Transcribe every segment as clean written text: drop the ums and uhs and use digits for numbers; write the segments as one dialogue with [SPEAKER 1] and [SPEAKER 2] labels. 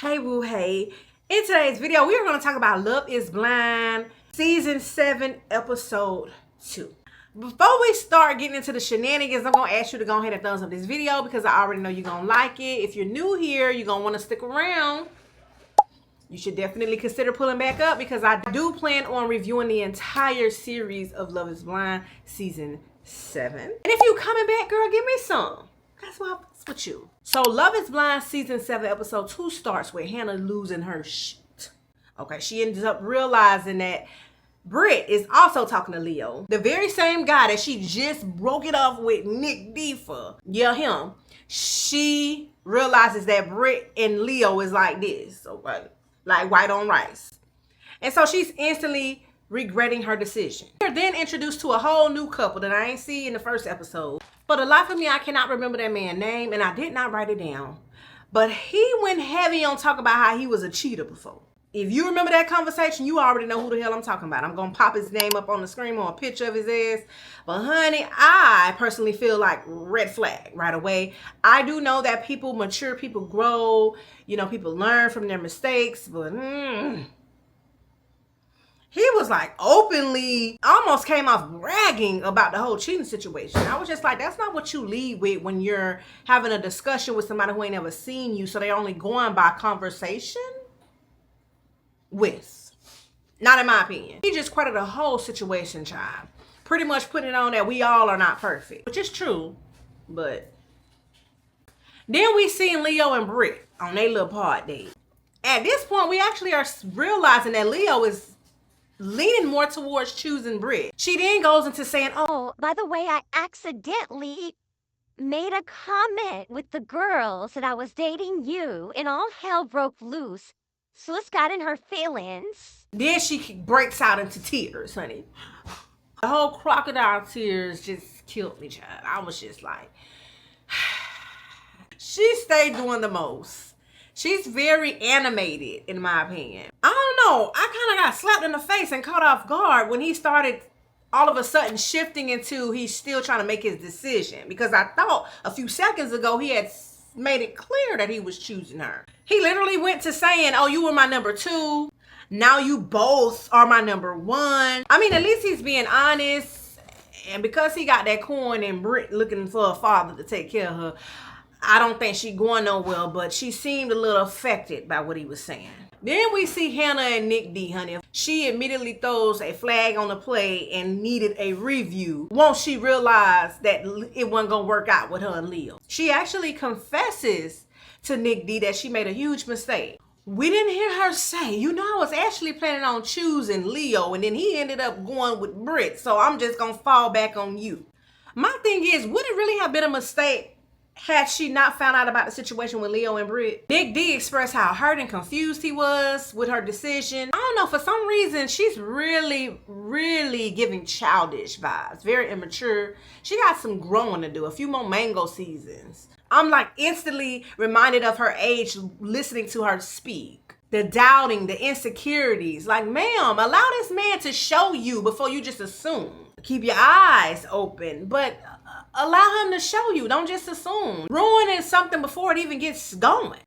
[SPEAKER 1] Hey woo hey. In today's video, we are going to talk about Love is Blind Season 7, Episode 2. Before we start getting into the shenanigans, I'm going to ask you to go ahead and thumbs up this video because I already know you're going to like it. If you're new here, you're going to want to stick around. You should definitely consider pulling back up because I do plan on reviewing the entire series of Love is Blind Season 7. And if you coming back, girl, give me some. That's why it's with you. So Love is Blind Season 7 Episode 2 starts with Hannah losing her shit. Okay, she ends up realizing that Brit is also talking to Leo. The very same guy that she just broke it off with Nick D for. Yeah, him. She realizes that Brit and Leo is like this. Okay, like white on rice. And so she's instantly regretting her decision. We're then introduced to a whole new couple that I ain't see in the first episode. For the life of me, I cannot remember that man's name, and I did not write it down. But he went heavy on talking about how he was a cheater before. If you remember that conversation, you already know who the hell I'm talking about. I'm going to pop his name up on the screen or a picture of his ass. But honey, I personally feel like red flag right away. I do know that people mature, people grow, people learn from their mistakes, but he was like openly, almost came off bragging about the whole cheating situation. I was just like, that's not what you lead with when you're having a discussion with somebody who ain't ever seen you, so they're only going by conversation with. Not in my opinion. He just credited the whole situation, child. Pretty much putting it on that we all are not perfect, which is true, but then we seen Leo and Brit on their little part date. At this point, we actually are realizing that Leo is leaning more towards choosing Brit. She then goes into saying,
[SPEAKER 2] Oh, by the way, I accidentally made a comment with the girls that I was dating you, and all hell broke loose. Sus got in her feelings.
[SPEAKER 1] Then she breaks out into tears, honey. The whole crocodile tears just killed me, child. I was just like, she stayed doing the most. She's very animated, in my opinion. I don't know. I kind of got slapped in the face and caught off guard when he started all of a sudden shifting into he's still trying to make his decision. Because I thought a few seconds ago he had made it clear that he was choosing her. He literally went to saying, oh, you were my number 2. Now you both are my number 1. I mean, at least he's being honest. And because he got that coin and Brit looking for a father to take care of her, I don't think she going nowhere, but she seemed a little affected by what he was saying. Then we see Hannah and Nick D, honey. She immediately throws a flag on the play and needed a review once she realized that it wasn't going to work out with her and Leo. She actually confesses to Nick D that she made a huge mistake. We didn't hear her say, I was actually planning on choosing Leo, and then he ended up going with Brit, so I'm just going to fall back on you. My thing is, would it really have been a mistake had she not found out about the situation with Leo and Brit? Nick D expressed how hurt and confused he was with her decision. I don't know, for some reason, she's really giving childish vibes. Very immature. She got some growing to do, a few more mango seasons. I'm like instantly reminded of her age listening to her speak. The doubting, the insecurities. Like, ma'am, allow this man to show you before you just assume. Keep your eyes open, but allow him to show you. Don't just assume. Ruining something before it even gets going.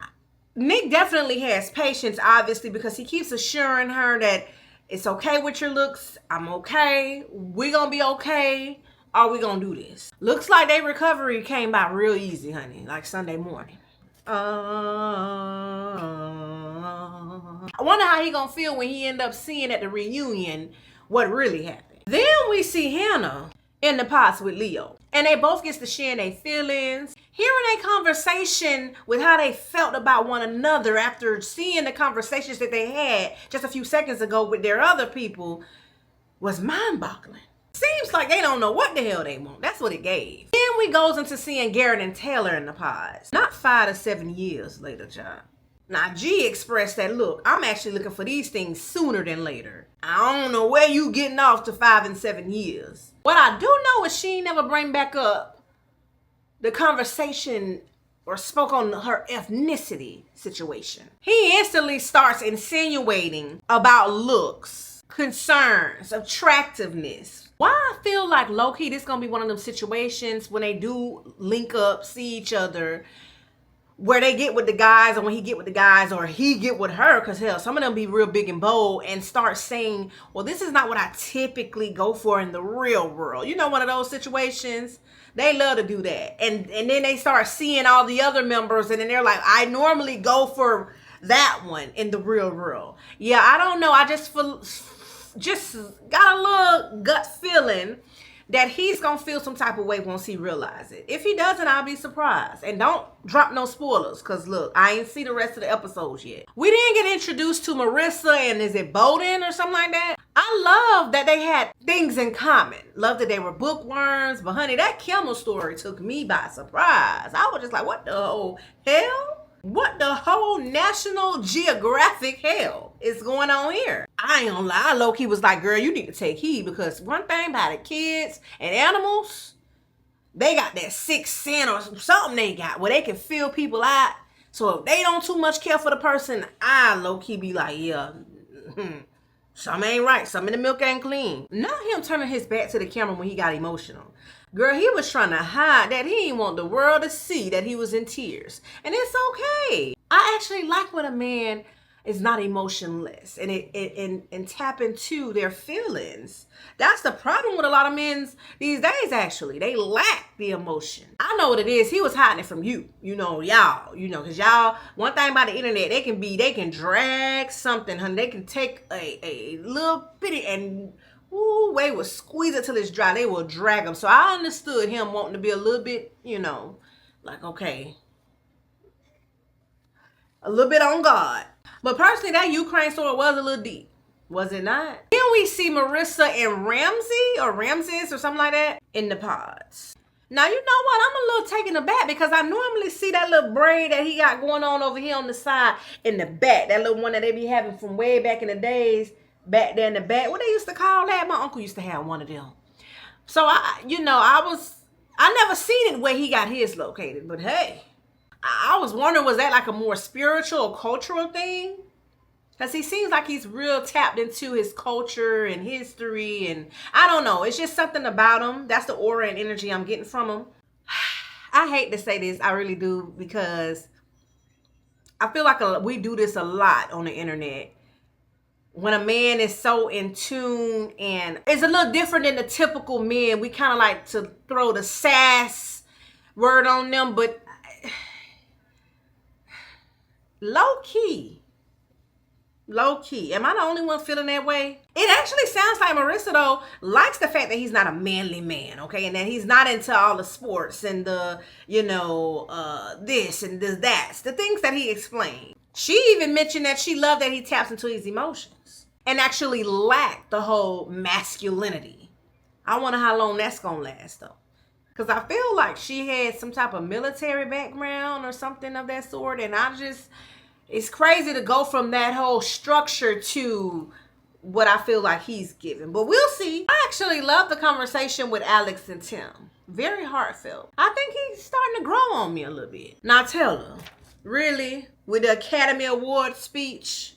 [SPEAKER 1] Nick definitely has patience, obviously, because he keeps assuring her that it's okay with your looks. I'm okay. We're going to be okay. Are we going to do this? Looks like their recovery came by real easy, honey. Like Sunday morning. I wonder how he going to feel when he end up seeing at the reunion what really happened. Then we see Hannah in the pots with Leo. And they both get to share their feelings. Hearing a conversation with how they felt about one another after seeing the conversations that they had just a few seconds ago with their other people was mind-boggling. Seems like they don't know what the hell they want. That's what it gave. Then we goes into seeing Garett and Taylor in the pods. Not 5 to 7 years later, child. Now, G expressed that, look, I'm actually looking for these things sooner than later. I don't know where you getting off to 5 and 7 years. What I do know is she never bring back up the conversation or spoke on her ethnicity situation. He instantly starts insinuating about looks, concerns, attractiveness. Why I feel like low-key this gonna be one of them situations when they do link up, see each other, where they get with the guys, or when he get with the guys, or he get with her, because hell, some of them be real big and bold and start saying, well, this is not what I typically go for in the real world. You know, one of those situations. They love to do that. And then they start seeing all the other members, and then they're like, I normally go for that one in the real world. Yeah, I don't know. I just got a little gut feeling that he's gonna feel some type of way once he realizes it. If he doesn't, I'll be surprised. And don't drop no spoilers, because look, I ain't see the rest of the episodes yet. We didn't get introduced to Marissa and is it Bowden or something like that? I love that they had things in common. Love that they were bookworms, but honey, that Kimmel story took me by surprise. I was just like, what the whole hell? What the whole National Geographic hell is going on here? I ain't gonna lie, low-key was like, girl, you need to take heed, because one thing about the kids and animals, they got that sixth sense or something they got where they can feel people out. So if they don't too much care for the person, I low-key be like, yeah, something ain't right. Something in the milk ain't clean. Not him turning his back to the camera when he got emotional. Girl, he was trying to hide that. He didn't want the world to see that he was in tears. And it's okay. I actually like when a man is not emotionless and tap into their feelings. That's the problem with a lot of men these days, actually. They lack the emotion. I know what it is. He was hiding it from you. You know, y'all. You know, because y'all, one thing about the internet, they can drag something, honey. They can take a little bitty and they will squeeze it till it's dry. They will drag them. So I understood him wanting to be a little bit, you know, like, okay, a little bit on God. But personally, that Ukraine story was a little deep. Was it not? Then we see Marissa and Ramses or something like that in the pods. Now, you know what? I'm a little taken aback, because I normally see that little braid that he got going on over here on the side in the back. That little one that they be having from way back in the days. Back there in the back. What they used to call that? My uncle used to have one of them. So, I never seen it where he got his located. But hey, I was wondering, was that like a more spiritual or cultural thing? Because he seems like he's real tapped into his culture and history. And I don't know. It's just something about him. That's the aura and energy I'm getting from him. I hate to say this. I really do. Because I feel like we do this a lot on the internet. When a man is so in tune, and it's a little different than the typical men. We kind of like to throw the sass word on them, but low key. Am I the only one feeling that way? It actually sounds like Marissa, though, likes the fact that he's not a manly man, okay? And that he's not into all the sports and the, this and this, that. The things that he explained. She even mentioned that she loved that he taps into his emotions and actually lacked the whole masculinity. I wonder how long that's going to last, though. Because I feel like she had some type of military background or something of that sort. And it's crazy to go from that whole structure to what I feel like he's giving. But we'll see. I actually love the conversation with Alex and Tim. Very heartfelt. I think he's starting to grow on me a little bit. Now, Taylor, really? With the Academy Award speech,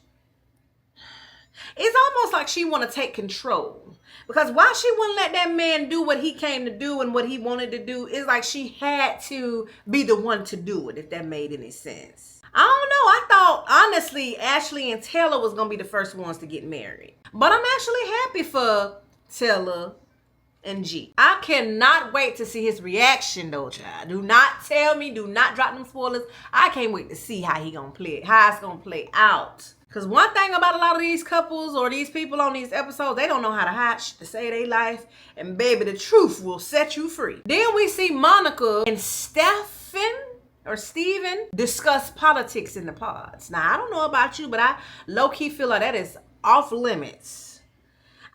[SPEAKER 1] it's almost like she want to take control. Because why she wouldn't let that man do what he came to do and what he wanted to do, it's like she had to be the one to do it, if that made any sense. I don't know. I thought, honestly, Ashley and Taylor was going to be the first ones to get married. But I'm actually happy for Taylor and G. I cannot wait to see his reaction, though, child. Do not tell me, do not drop them spoilers. I can't wait to see how he gonna play it, how it's gonna play out. Because one thing about a lot of these couples or these people on these episodes, they don't know how to hide shit to say their life. And baby, the truth will set you free. Then we see Monica and Steven discuss politics in the pods. Now, I don't know about you, but I low-key feel like that is off limits.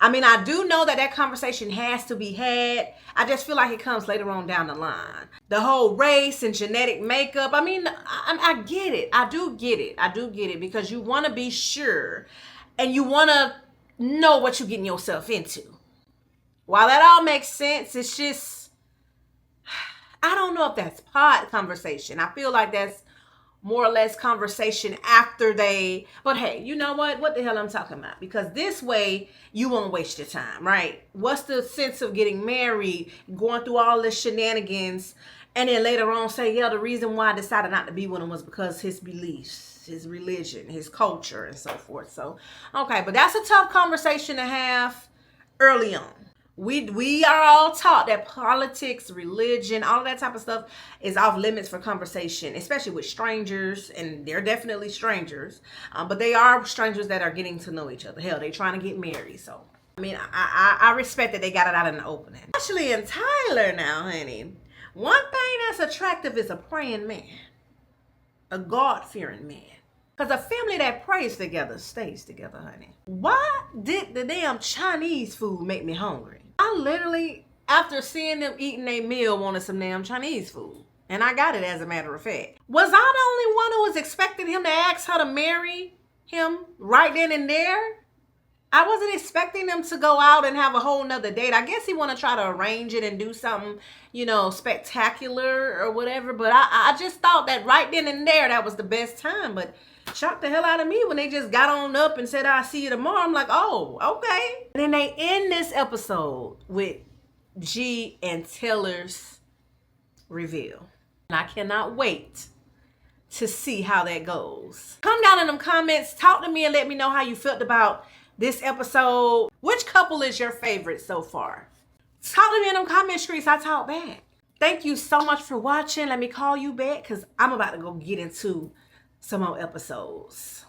[SPEAKER 1] I mean, I do know that conversation has to be had. I just feel like it comes later on down the line. The whole race and genetic makeup. I mean, I get it. I do get it because you want to be sure and you want to know what you're getting yourself into. While that all makes sense, it's just, I don't know if that's pod conversation. I feel like that's more or less conversation after but hey, you know what the hell I'm talking about, because this way you won't waste your time, right? What's the sense of getting married, going through all the shenanigans And then later on say, yeah, the reason why I decided not to be with him was because his beliefs, his religion, his culture, and so forth. So, okay, but that's a tough conversation to have early on. We are all taught that politics, religion, all of that type of stuff is off limits for conversation, especially with strangers, and they're definitely strangers. But they are strangers that are getting to know each other. Hell, they trying to get married, so I mean, I respect that they got it out in the opening. Ashley and Tyler now, honey. One thing that's attractive is a praying man, a God-fearing man. Because a family that prays together stays together, honey. Why did the damn Chinese food make me hungry? I literally, after seeing them eating their meal, wanted some damn Chinese food. And I got it, as a matter of fact. Was I the only one who was expecting him to ask her to marry him right then and there? I wasn't expecting them to go out and have a whole nother date. I guess he want to try to arrange it and do something, you know, spectacular or whatever. But I just thought that right then and there, that was the best time. But shocked the hell out of me when they just got on up and said, I'll see you tomorrow. I'm like, oh, okay. And then they end this episode with G and Taylor's reveal. And I cannot wait to see how that goes. Come down in them comments. Talk to me and let me know how you felt about this episode. Which couple is your favorite so far? Talk to me in them comment streets. I talk back. Thank you so much for watching. Let me call you back because I'm about to go get into some more episodes.